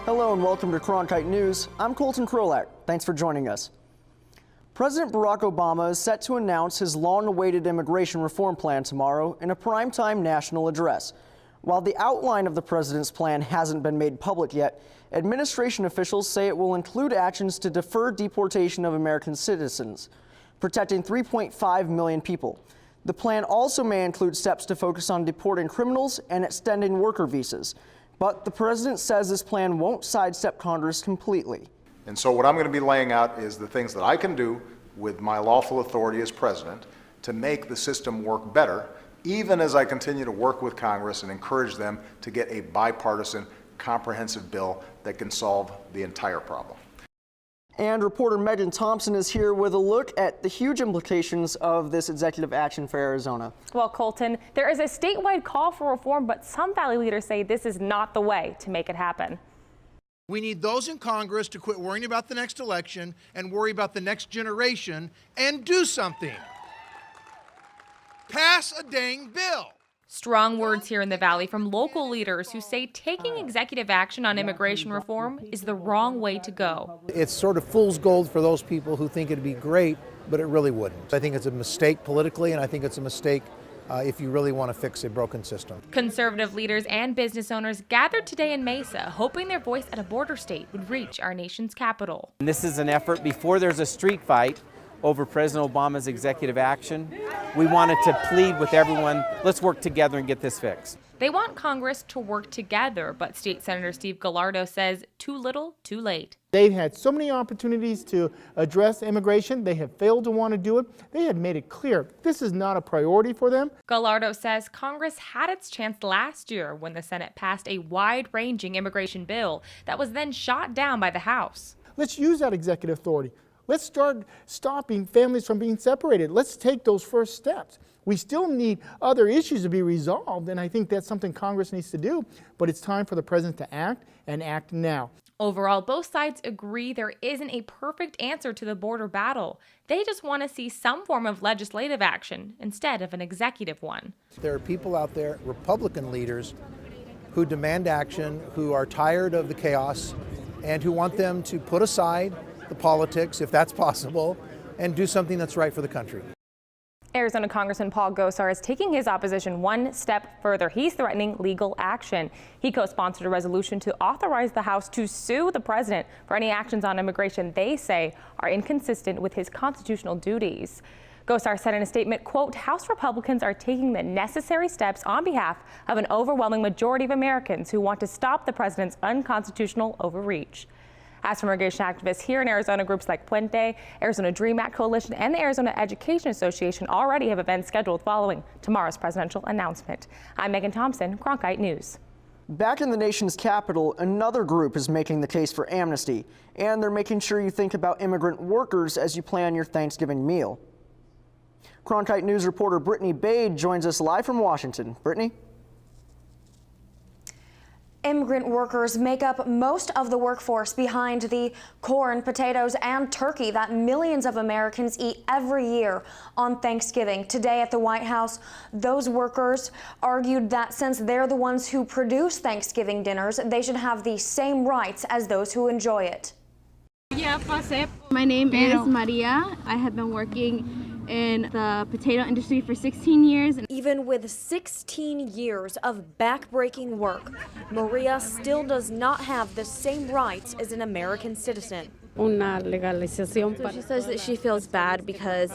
Hello and welcome to Cronkite News. I'm Colton Krolak. Thanks for joining us. President Barack Obama is set to announce his long-awaited immigration reform plan tomorrow in a primetime national address. While the outline of the president's plan hasn't been made public yet, administration officials say it will include actions to defer deportation of American citizens, protecting 3.5 million people. The plan also may include steps to focus on deporting criminals and extending worker visas. But the president says this plan won't sidestep Congress completely. And so what I'm going to be laying out is the things that I can do with my lawful authority as president to make the system work better, even as I continue to work with Congress and encourage them to get a bipartisan, comprehensive bill that can solve the entire problem. And reporter Megan Thompson is here with a look at the huge implications of this executive action for Arizona. Well, Colton, there is a statewide call for reform, but some Valley leaders say this is not the way to make it happen. We need those in Congress to quit worrying about the next election and worry about the next generation and do something. Pass a dang bill. Strong words here in the Valley from local leaders who say taking executive action on immigration reform is the wrong way to go. It's sort of fool's gold for those people who think it'd be great, but it really wouldn't. I think it's a mistake politically, and I think it's a mistake if you really want to fix a broken system. Conservative leaders and business owners gathered today in Mesa, hoping their voice at a border state would reach our nation's capital. And this is an effort before there's a street fight over President Obama's executive action. We wanted to plead with everyone, let's work together and get this fixed. They want Congress to work together, but State Senator Steve Gallardo says too little, too late. They've had so many opportunities to address immigration. They have failed to want to do it. They had made it clear this is not a priority for them. Gallardo says Congress had its chance last year when the Senate passed a wide-ranging immigration bill that was then shot down by the House. Let's use that executive authority. Let's start stopping families from being separated. Let's take those first steps. We still need other issues to be resolved, and I think that's something Congress needs to do, but it's time for the president to act, and act now. Overall, both sides agree there isn't a perfect answer to the border battle. They just want to see some form of legislative action instead of an executive one. There are people out there, Republican leaders, who demand action, who are tired of the chaos, and who want them to put aside the politics, if that's possible, and do something that's right for the country. Arizona Congressman Paul Gosar is taking his opposition one step further. He's threatening legal action. He co-sponsored a resolution to authorize the House to sue the president for any actions on immigration they say are inconsistent with his constitutional duties. Gosar said in a statement, quote, House Republicans are taking the necessary steps on behalf of an overwhelming majority of Americans who want to stop the president's unconstitutional overreach. As for immigration activists here in Arizona, groups like Puente, Arizona Dream Act Coalition, and the Arizona Education Association already have events scheduled following tomorrow's presidential announcement. I'm Megan Thompson, Cronkite News. Back in the nation's capital, another group is making the case for amnesty, and they're making sure you think about immigrant workers as you plan your Thanksgiving meal. Cronkite News reporter Brittany Bade joins us live from Washington. Brittany? Immigrant workers make up most of the workforce behind the corn, potatoes, and turkey that millions of Americans eat every year on Thanksgiving. Today at the White House, those workers argued that since they're the ones who produce Thanksgiving dinners, they should have the same rights as those who enjoy it. My name is Maria. I have been working in the potato industry for 16 years. Even with 16 years of back-breaking work, Maria still does not have the same rights as an American citizen. So she says that she feels bad because,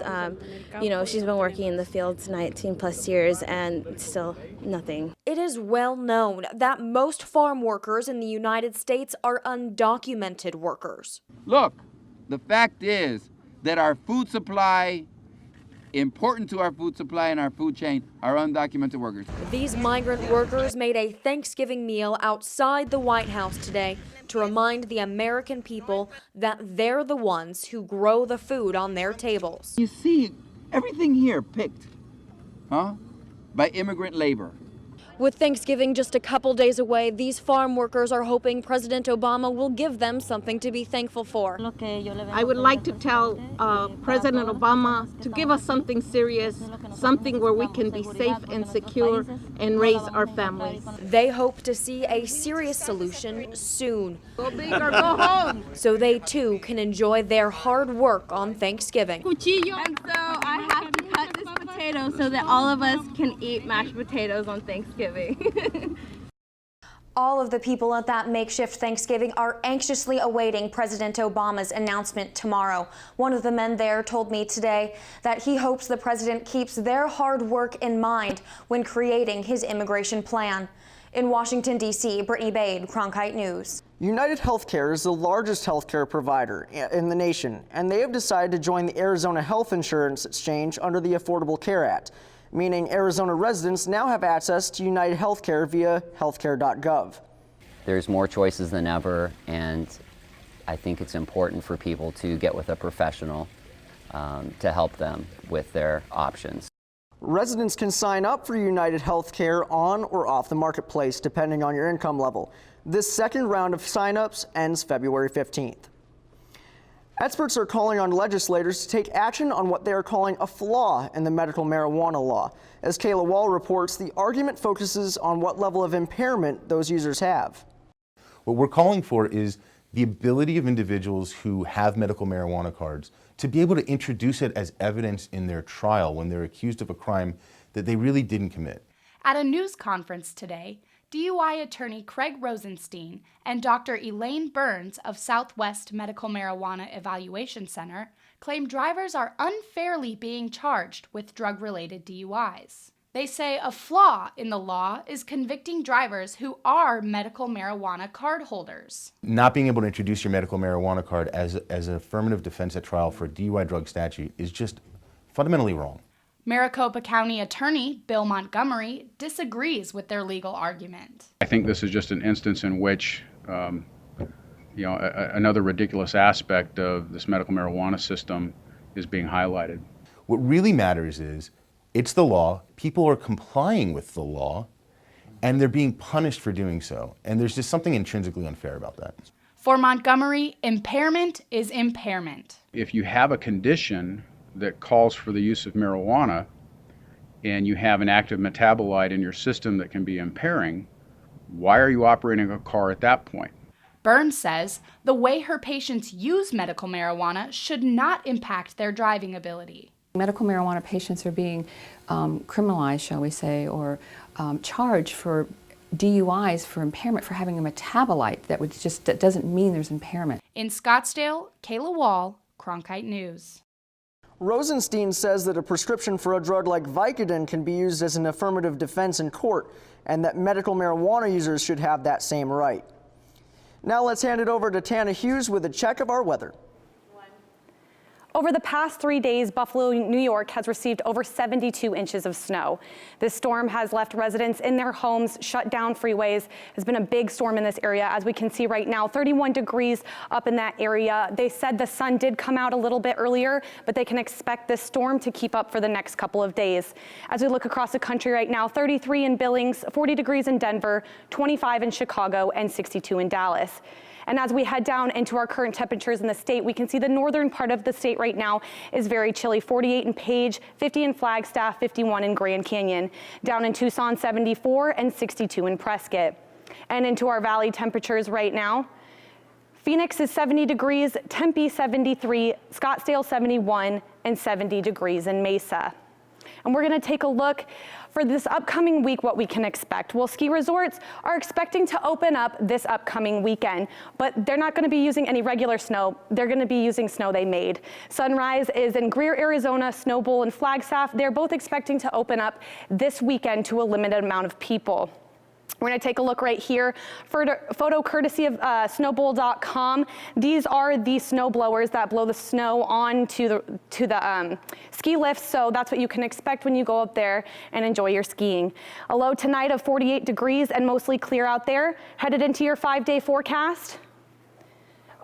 she's been working in the fields 19 plus years and still nothing. It is well known that most farm workers in the United States are undocumented workers. Look, the fact is that our food supply, important to our food supply and our food chain, are undocumented workers. These migrant workers made a Thanksgiving meal outside the White House today to remind the American people that they're the ones who grow the food on their tables. You see everything here picked, by immigrant labor. With Thanksgiving just a couple days away, these farm workers are hoping President Obama will give them something to be thankful for. I would like to tell President Obama to give us something serious, something where we can be safe and secure and raise our families. They hope to see a serious solution soon. Go big or go home. So they too can enjoy their hard work on Thanksgiving. And so I have to cut this potato so that all of us can eat mashed potatoes on Thanksgiving. All of the people at that makeshift Thanksgiving are anxiously awaiting President Obama's announcement tomorrow. One of the men there told me today that he hopes the president keeps their hard work in mind when creating his immigration plan. In Washington, D.C., Brittany Bade, Cronkite News. United Healthcare is the largest healthcare provider in the nation, and they have decided to join the Arizona Health Insurance Exchange under the Affordable Care Act, meaning Arizona residents now have access to United Healthcare via healthcare.gov. There's more choices than ever, and I think it's important for people to get with a professional to help them with their options. Residents can sign up for United Healthcare on or off the marketplace, depending on your income level. This second round of signups ends February 15th. Experts are calling on legislators to take action on what they are calling a flaw in the medical marijuana law. As Kayla Wall reports, the argument focuses on what level of impairment those users have. What we're calling for is the ability of individuals who have medical marijuana cards to be able to introduce it as evidence in their trial when they're accused of a crime that they really didn't commit. At a news conference today, DUI attorney Craig Rosenstein and Dr. Elaine Burns of Southwest Medical Marijuana Evaluation Center claim drivers are unfairly being charged with drug-related DUIs. They say a flaw in the law is convicting drivers who are medical marijuana card holders. Not being able to introduce your medical marijuana card as an affirmative defense at trial for a DUI drug statute is just fundamentally wrong. Maricopa County Attorney Bill Montgomery disagrees with their legal argument. I think this is just an instance in which, another ridiculous aspect of this medical marijuana system is being highlighted. What really matters is it's the law, people are complying with the law, and they're being punished for doing so. And there's just something intrinsically unfair about that. For Montgomery, impairment is impairment. If you have a condition that calls for the use of marijuana and you have an active metabolite in your system that can be impairing, why are you operating a car at that point? Burns says the way her patients use medical marijuana should not impact their driving ability. Medical marijuana patients are being criminalized, shall we say, or charged for DUIs for impairment for having a metabolite that doesn't mean there's impairment. In Scottsdale, Kayla Wall, Cronkite News. Rosenstein says that a prescription for a drug like Vicodin can be used as an affirmative defense in court, and that medical marijuana users should have that same right. Now let's hand it over to Tana Hughes with a check of our weather. Over the past 3 days, Buffalo, New York has received over 72 inches of snow. This storm has left residents in their homes, shut down freeways. It's been a big storm in this area, as we can see right now, 31 degrees up in that area. They said the sun did come out a little bit earlier, but they can expect this storm to keep up for the next couple of days. As we look across the country right now, 33 in Billings, 40 degrees in Denver, 25 in Chicago, and 62 in Dallas. And as we head down into our current temperatures in the state, we can see the northern part of the state right now is very chilly. 48 in Page, 50 in Flagstaff, 51 in Grand Canyon. Down in Tucson, 74 and 62 in Prescott. And into our valley temperatures right now, Phoenix is 70 degrees, Tempe 73, Scottsdale 71, and 70 degrees in Mesa. And we're going to take a look for this upcoming week what we can expect. Well, ski resorts are expecting to open up this upcoming weekend, but they're not going to be using any regular snow. They're going to be using snow they made. Sunrise is in Greer, Arizona, Snow Bowl, and Flagstaff. They're both expecting to open up this weekend to a limited amount of people. We're going to take a look right here. Photo courtesy of snowbowl.com. These are the snow blowers that blow the snow onto the ski lifts. So that's what you can expect when you go up there and enjoy your skiing. A low tonight of 48 degrees and mostly clear out there. Headed into your 5-day forecast.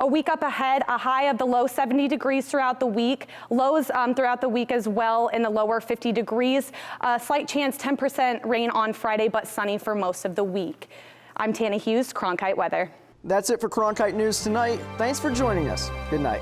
A week up ahead, a high of the low 70 degrees throughout the week. Lows throughout the week as well in the lower 50 degrees. Slight chance 10% rain on Friday, but sunny for most of the week. I'm Tana Hughes, Cronkite Weather. That's it for Cronkite News tonight. Thanks for joining us. Good night.